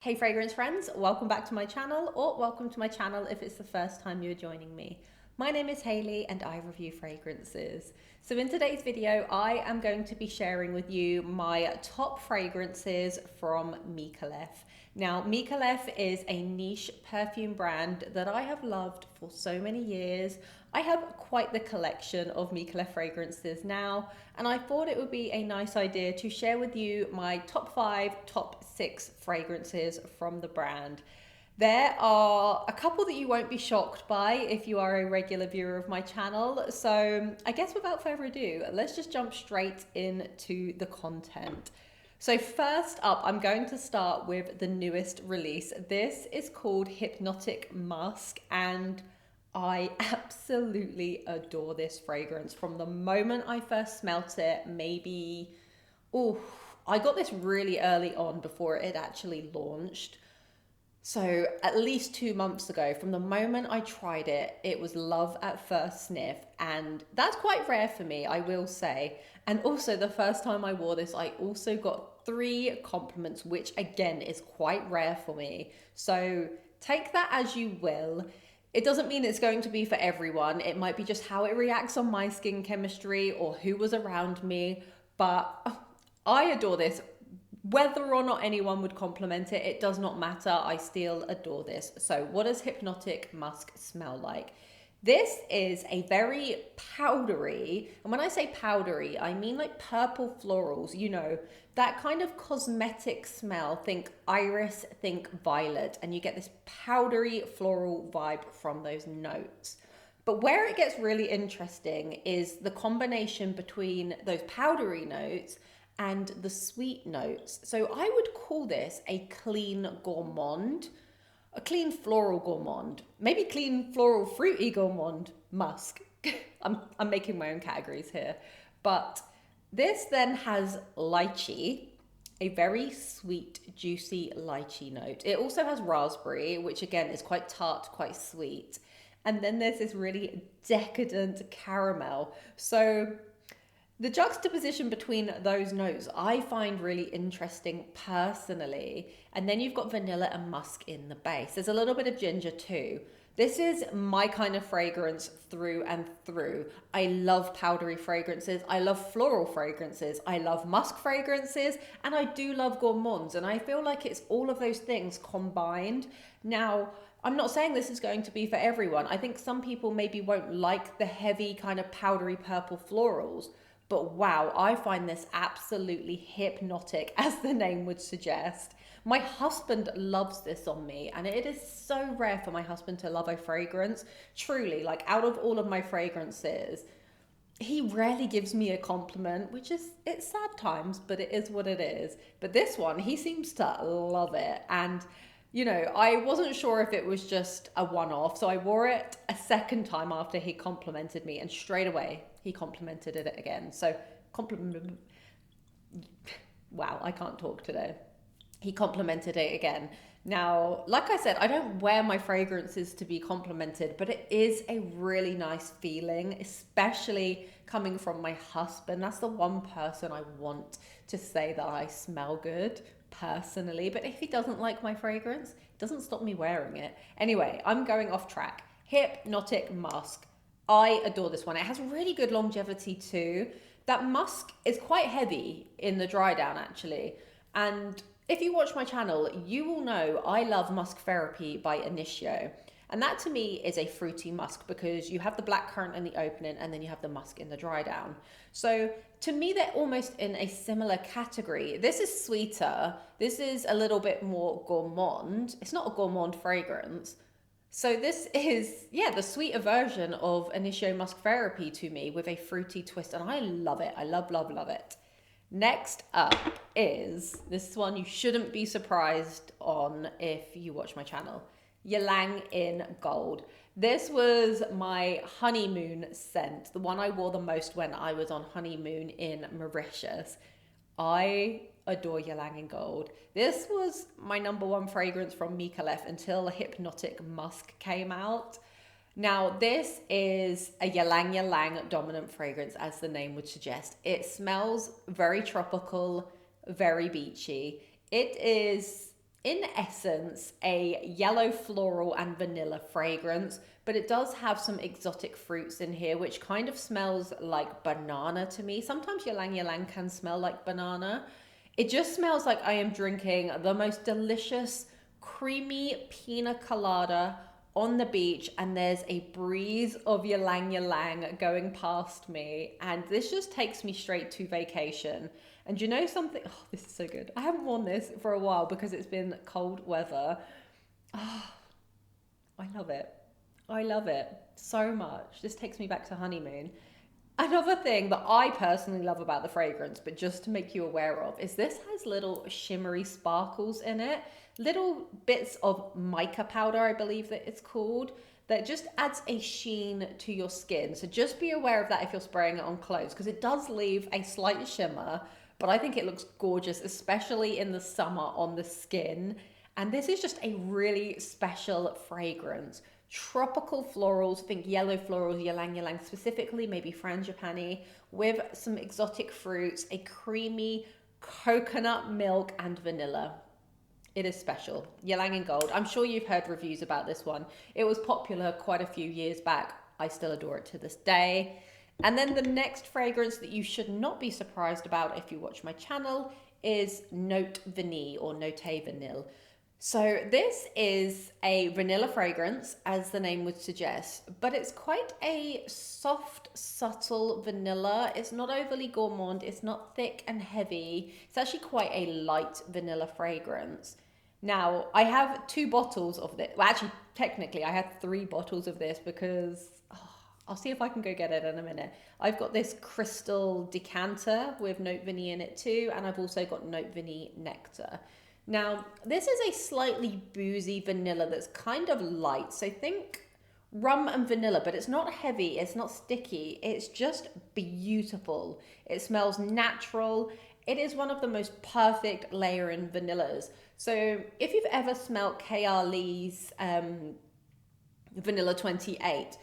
Hey fragrance friends, welcome back to my channel, or welcome to my channel if it's the first time you're joining me. My name is Hayley and I review fragrances. So in today's video, I am going to be sharing with you my top fragrances from Micallef. Now, Micallef is a niche perfume brand that I have loved for so many years. I have quite the collection of Micallef fragrances now, and I thought it would be a nice idea to share with you my top 5, top 6 fragrances from the brand. There are a couple that you won't be shocked by if you are a regular viewer of my channel. So I guess without further ado, let's just jump straight into the content. So first up, I'm going to start with the newest release. This is called Hypnotic Musk, and I absolutely adore this fragrance. From the moment I first smelt it, maybe, I got this really early on before it actually launched. So at least 2 months ago, from the moment I tried it, it was love at first sniff. And that's quite rare for me, I will say. And also the first time I wore this, I also got 3 compliments, which again is quite rare for me. So take that as you will. It doesn't mean it's going to be for everyone. It might be just how it reacts on my skin chemistry or who was around me. But I adore this. Whether or not anyone would compliment it, it does not matter. I still adore this. So what does Hypnotic Musk smell like? This is a very powdery, and when I say powdery, I mean like purple florals, you know, that kind of cosmetic smell. Think iris, think violet, and you get this powdery floral vibe from those notes. But where it gets really interesting is the combination between those powdery notes and the sweet notes. So I would call this a clean gourmand, a clean floral gourmand, maybe clean floral fruity gourmand, musk. I'm making my own categories here. But this then has lychee, a very sweet, juicy lychee note. It also has raspberry, which again is quite tart, quite sweet. And then there's this really decadent caramel. So the juxtaposition between those notes I find really interesting personally. And then you've got vanilla and musk in the base. There's a little bit of ginger too. This is my kind of fragrance through and through. I love powdery fragrances. I love floral fragrances. I love musk fragrances. And I do love gourmands. And I feel like it's all of those things combined. Now, I'm not saying this is going to be for everyone. I think some people maybe won't like the heavy kind of powdery purple florals. But wow, I find this absolutely hypnotic, as the name would suggest. My husband loves this on me, and it is so rare for my husband to love a fragrance. Truly, like out of all of my fragrances, he rarely gives me a compliment, which is, it's sad times, but it is what it is. But this one, he seems to love it. And you know, I wasn't sure if it was just a one-off, so I wore it a second time after he complimented me, and straight away he complimented it again. So compliment, wow, I can't talk today. He complimented it again. Now, like I said, I don't wear my fragrances to be complimented, but it is a really nice feeling, especially coming from my husband. That's the one person I want to say that I smell good personally. But if he doesn't like my fragrance, it doesn't stop me wearing it. Anyway, I'm going off track. Hypnotic Musk. I adore this one. It has really good longevity too. That musk is quite heavy in the dry down actually. And if you watch my channel, you will know I love Musk Therapy by Initio. And that to me is a fruity musk because you have the blackcurrant in the opening and then you have the musk in the dry down. So to me, they're almost in a similar category. This is sweeter. This is a little bit more gourmand. It's not a gourmand fragrance. So this is, yeah, the sweeter version of Initio Musk Therapy to me with a fruity twist. And I love it. I love, love, love it. Next up is this one you shouldn't be surprised on if you watch my channel. Ylang in Gold. This was my honeymoon scent, the one I wore the most when I was on honeymoon in Mauritius. I adore Ylang in Gold. This was my #1 fragrance from Micallef until Hypnotic Musk came out. Now, this is a Ylang Ylang dominant fragrance, as the name would suggest. It smells very tropical, very beachy. It is in essence, a yellow floral and vanilla fragrance, but it does have some exotic fruits in here, which kind of smells like banana to me. Sometimes Ylang Ylang can smell like banana. It just smells like I am drinking the most delicious, creamy pina colada on the beach, and there's a breeze of Ylang Ylang going past me, and this just takes me straight to vacation. And you know something? Oh, this is so good. I haven't worn this for a while because it's been cold weather. Oh, I love it. I love it so much. This takes me back to honeymoon. Another thing that I personally love about the fragrance, but just to make you aware of, is this has little shimmery sparkles in it. Little bits of mica powder, I believe that it's called, that just adds a sheen to your skin. So just be aware of that if you're spraying it on clothes, because it does leave a slight shimmer, but I think it looks gorgeous, especially in the summer on the skin. And this is just a really special fragrance. Tropical florals, think yellow florals, ylang ylang specifically, maybe frangipani, with some exotic fruits, a creamy coconut milk and vanilla. It is special. Ylang in Gold. I'm sure you've heard reviews about this one. It was popular quite a few years back. I still adore it to this day. And then the next fragrance that you should not be surprised about if you watch my channel is Note Vanille or Note Vanille. So this is a vanilla fragrance, as the name would suggest, but it's quite a soft, subtle vanilla. It's not overly gourmand. It's not thick and heavy. It's actually quite a light vanilla fragrance. Now, I have 2 bottles of this. Well, actually, technically, I had 3 bottles of this because I'll see if I can go get it in a minute. I've got this crystal decanter with Note Vanille in it too, and I've also got Note Vanille Nectar. Now, this is a slightly boozy vanilla that's kind of light. So think rum and vanilla, but it's not heavy, it's not sticky, it's just beautiful. It smells natural. It is one of the most perfect layering vanillas. So if you've ever smelled KR Lee's Vanilla 28,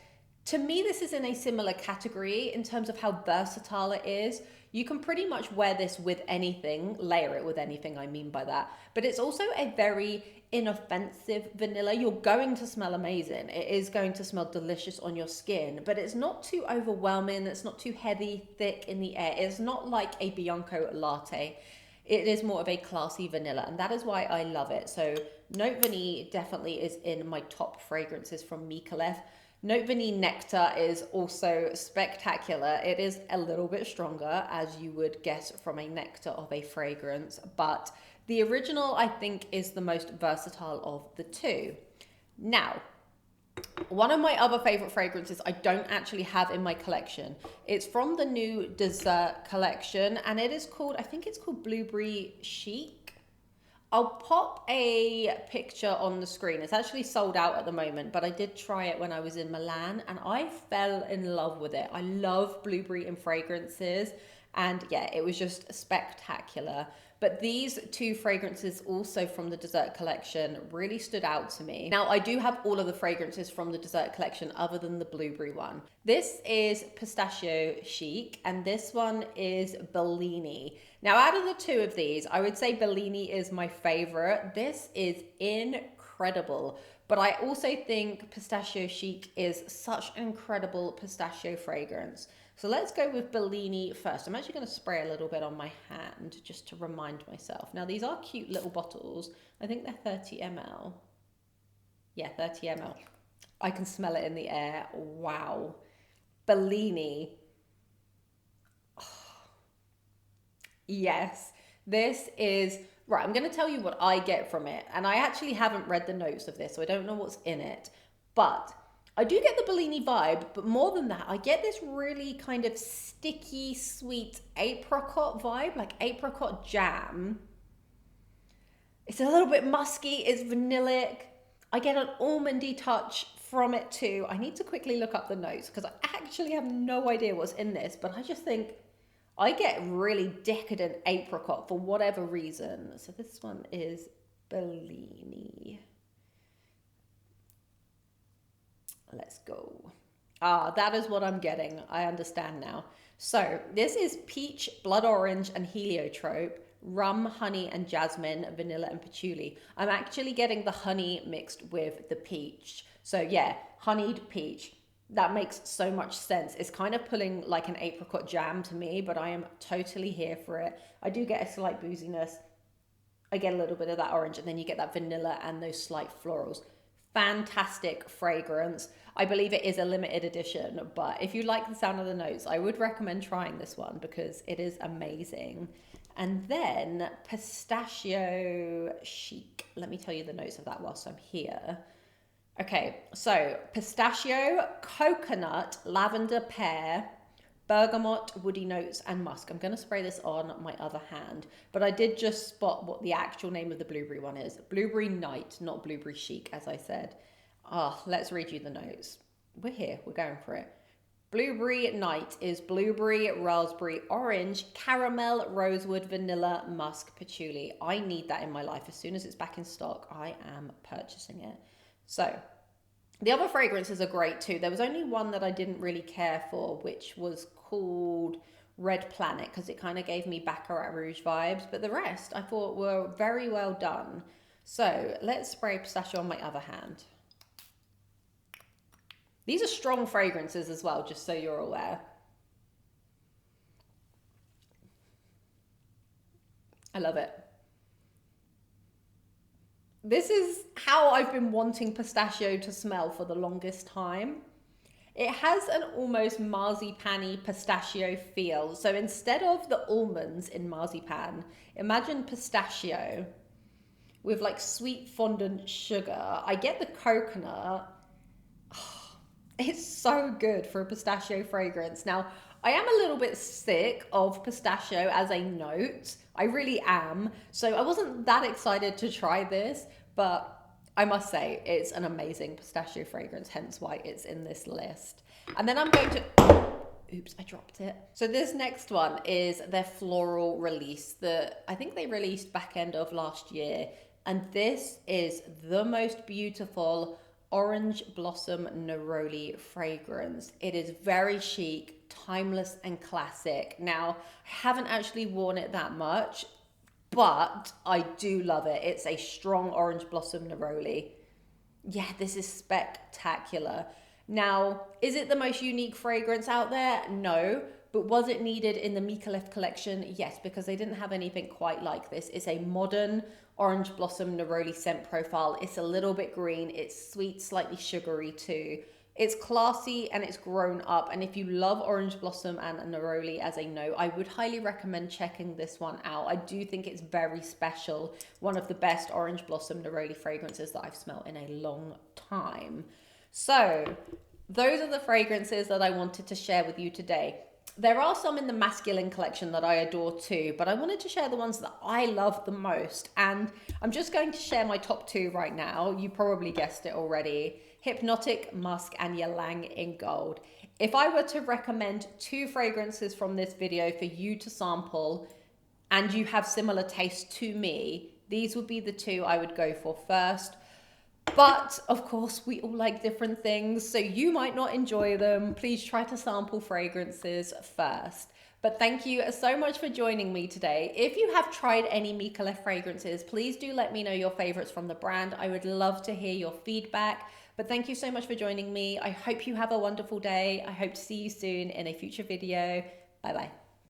to me, this is in a similar category in terms of how versatile it is. You can pretty much wear this with anything, layer it with anything, I mean by that. But it's also a very inoffensive vanilla. You're going to smell amazing. It is going to smell delicious on your skin, but it's not too overwhelming. It's not too heavy, thick in the air. It's not like a Bianco latte. It is more of a classy vanilla, and that is why I love it. So Note Vanille definitely is in my top fragrances from Micallef. Note Vanille Nectar is also spectacular. It is a little bit stronger, as you would guess from a nectar of a fragrance, but the original, I think, is the most versatile of the 2. Now, one of my other favorite fragrances I don't actually have in my collection. It's from the new dessert collection, and it is called, I think it's called Blueberry Chic. I'll pop a picture on the screen. It's actually sold out at the moment, but I did try it when I was in Milan and I fell in love with it. I love blueberry in fragrances, and yeah, it was just spectacular. But these 2 fragrances also from the dessert collection really stood out to me. Now, I do have all of the fragrances from the dessert collection other than the blueberry one. This is Pistachio Chic, and this one is Bellini. Now, out of the 2 of these, I would say Bellini is my favorite. This is incredible. But I also think Pistachio Chic is such an incredible pistachio fragrance. So let's go with Bellini first. I'm actually going to spray a little bit on my hand just to remind myself. Now, these are cute little bottles. I think they're 30 ml. Yeah, 30 ml. I can smell it in the air. Wow. Bellini. Oh. Yes, this is... Right, I'm going to tell you what I get from it. And I actually haven't read the notes of this, so I don't know what's in it. But I do get the Bellini vibe, but more than that, I get this really kind of sticky, sweet apricot vibe, like apricot jam. It's a little bit musky, it's vanillic. I get an almondy touch from it too. I need to quickly look up the notes because I actually have no idea what's in this, but I just think I get really decadent apricot for whatever reason. So this one is Bellini. Let's go. Ah, that is what I'm getting. I understand now. So this is peach, blood orange, and heliotrope. rum, honey, and jasmine, vanilla, and patchouli. I'm actually getting the honey mixed with the peach. So yeah, honeyed peach. That makes so much sense. It's kind of pulling like an apricot jam to me, but I am totally here for it. I do get a slight booziness. I get a little bit of that orange, and then you get that vanilla and those slight florals. Fantastic fragrance. I believe it is a limited edition, but if you like the sound of the notes, I would recommend trying this one because it is amazing. And then Pistachio Chic. Let me tell you the notes of that whilst I'm here. Okay, so pistachio, coconut, lavender, pear, bergamot, woody notes, and musk. I'm going to spray this on my other hand, but I did just spot what the actual name of the blueberry one is. Blueberry Night, not Blueberry Chic, as I said. Let's read you the notes. We're here, we're going for it. Blueberry Night is blueberry, raspberry, orange, caramel, rosewood, vanilla, musk, patchouli. I need that in my life. As soon as it's back in stock, I am purchasing it. So the other fragrances are great too. There was only one that I didn't really care for, which was called Red Planet, because it kind of gave me Baccarat Rouge vibes. But the rest I thought were very well done. So let's spray pistachio on my other hand. These are strong fragrances as well, just so you're aware. I love it. This is how I've been wanting pistachio to smell for the longest time. It has an almost marzipan-y pistachio feel. So instead of the almonds in marzipan, imagine pistachio with like sweet fondant sugar. I get the coconut. It's so good for a pistachio fragrance. Now, I am a little bit sick of pistachio as a note. I really am. So I wasn't that excited to try this, but I must say it's an amazing pistachio fragrance, hence why it's in this list. And then I'm going to, oops, I dropped it. So this next one is their floral release that I think they released back end of last year. And this is the most beautiful orange blossom neroli fragrance. It is very chic, timeless, and classic. Now, I haven't actually worn it that much, but I do love it. It's a strong orange blossom neroli. Yeah, this is spectacular. Now, is it the most unique fragrance out there? No. But was it needed in the Micallef collection? Yes, because they didn't have anything quite like this. It's a modern orange blossom neroli scent profile. It's a little bit green. It's sweet, slightly sugary too. It's classy and it's grown up. And if you love orange blossom and neroli as a note, I would highly recommend checking this one out. I do think it's very special. One of the best orange blossom neroli fragrances that I've smelled in a long time. So those are the fragrances that I wanted to share with you today. There are some in the masculine collection that I adore too, but I wanted to share the ones that I love the most. And I'm just going to share my top two right now. You probably guessed it already. Hypnotic, Musk, and Ylang in gold. If I were to recommend two fragrances from this video for you to sample and you have similar taste to me, these would be the two I would go for first. But of course, we all like different things, so you might not enjoy them. Please try to sample fragrances first. But thank you so much for joining me today. If you have tried any Micallef fragrances, please do let me know your favorites from the brand. I would love to hear your feedback. But thank you so much for joining me. I hope you have a wonderful day. I hope to see you soon in a future video. Bye bye.